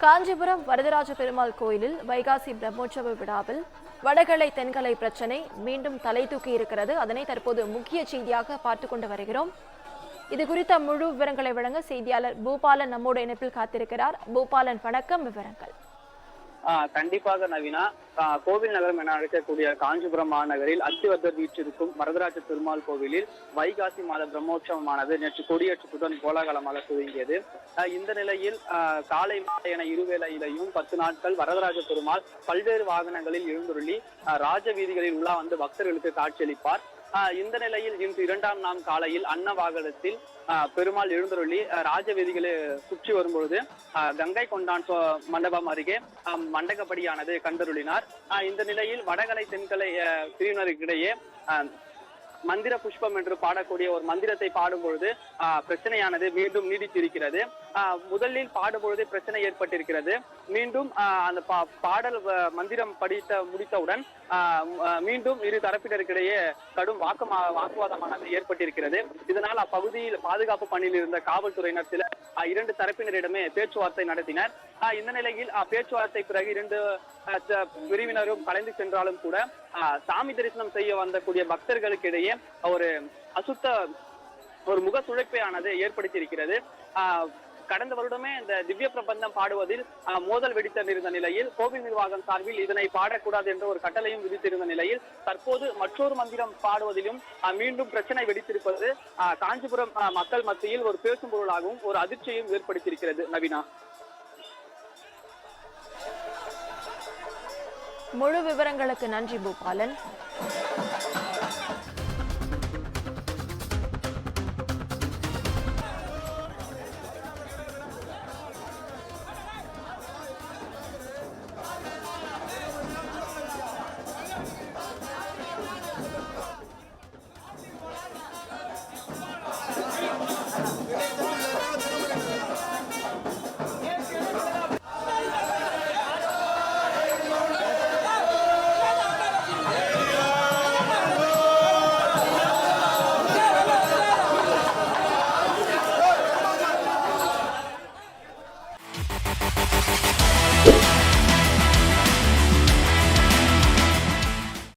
காஞ்சிபுரம் வரதராஜ பெருமாள் கோயிலில் வைகாசி பிரம்மோற்சவ விழாவில் வடகலை தென்கலை பிரச்சனை மீண்டும் தலை தூக்கி இருக்கிறது. அதனை தற்போது முக்கிய செய்தியாக பார்த்து கொண்டு வருகிறோம். இது குறித்த முழு விவரங்களை வழங்க செய்தியாளர் பூபாலன் நம்மோடு இணைப்பில் காத்திருக்கிறார். பூபாலன், வணக்கம். விவரங்கள். கண்டிப்பாக நவீனா, கோவில் நகரம் என அழைக்கக்கூடிய காஞ்சிபுரம் மாநகரில் அத்திவர்தர் வீற்றிருக்கும் வரதராஜ பெருமாள் கோவிலில் வைகாசி மாத பிரம்மோற்சவமானது நேற்று கொடியேற்றத்துடன் கோலாகலமாக துவங்கியது. இந்த நிலையில் காலை மாலை என இருவேளையிலையும் 10 நாட்கள் வரதராஜ பெருமாள் பல்வேறு வாகனங்களில் எழுந்துருளி ராஜ வீதிகளில் உலா வந்து பக்தர்களுக்கு காட்சியளிப்பார். இந்த நிலையில் இன்று 2ஆம் நாள் காலையில் அன்ன வாகனத்தில் பெருமாள் எழுந்தருளி ராஜவீதிகளை சுற்றி வரும்பொழுது கங்கை கொண்டான் மண்டபம் அருகே மண்டகப்படியானது கண்டருளினார். இந்த நிலையில் வடகலை தென்கலை பிரிவினருக்கிடையே மந்திர புஷ்பம் என்று பாடக்கூடிய ஒரு மந்திரத்தை பாடும் பொழுது பிரச்சனையானது மீண்டும் நீடித்திருக்கிறது. முதலில் பாடும்பொழுது பிரச்சனை ஏற்பட்டிருக்கிறது. மீண்டும் அந்த பாடல் மந்திரம் முடித்தவுடன் மீண்டும் இரு தரப்பினருக்கிடையே கடும் வாக்குவாதமானது ஏற்பட்டிருக்கிறது. இதனால் அப்பகுதியில் பாதுகாப்பு பணியில் இருந்த காவல்துறையினர் சில 2 தரப்பினரிடமே பேச்சுவார்த்தை நடத்தினர். இந்த நிலையில் பேச்சுவார்த்தை பிறகு 2 பிரிவினரும் கலைந்து சென்றாலும் கூட சாமி தரிசனம் செய்ய வந்தக்கூடிய பக்தர்களுக்கு இடையே ஒரு முக சுழைப்பையானது ஏற்படுத்தியிருக்கிறது. கடந்த வருடமே இந்த திவ்ய பிரபந்தம் பாடுவதில் மோதல் வெடித்திருந்த நிலையில் கோவில் நிர்வாகம் சார்பில் இதனை பாடக்கூடாது என்ற ஒரு கட்டளையும் விதித்திருந்த நிலையில் தற்போது மற்றொரு மந்திரம் பாடுவதிலும் மீண்டும் பிரச்சனை வெடித்திருப்பது காஞ்சிபுரம் மக்கள் மத்தியில் ஒரு பேசும் பொருளாகவும் ஒரு அதிர்ச்சியையும் ஏற்படுத்தியிருக்கிறது. நவீனா, முழு விவரங்களுக்கு நன்றி பூபாலன்.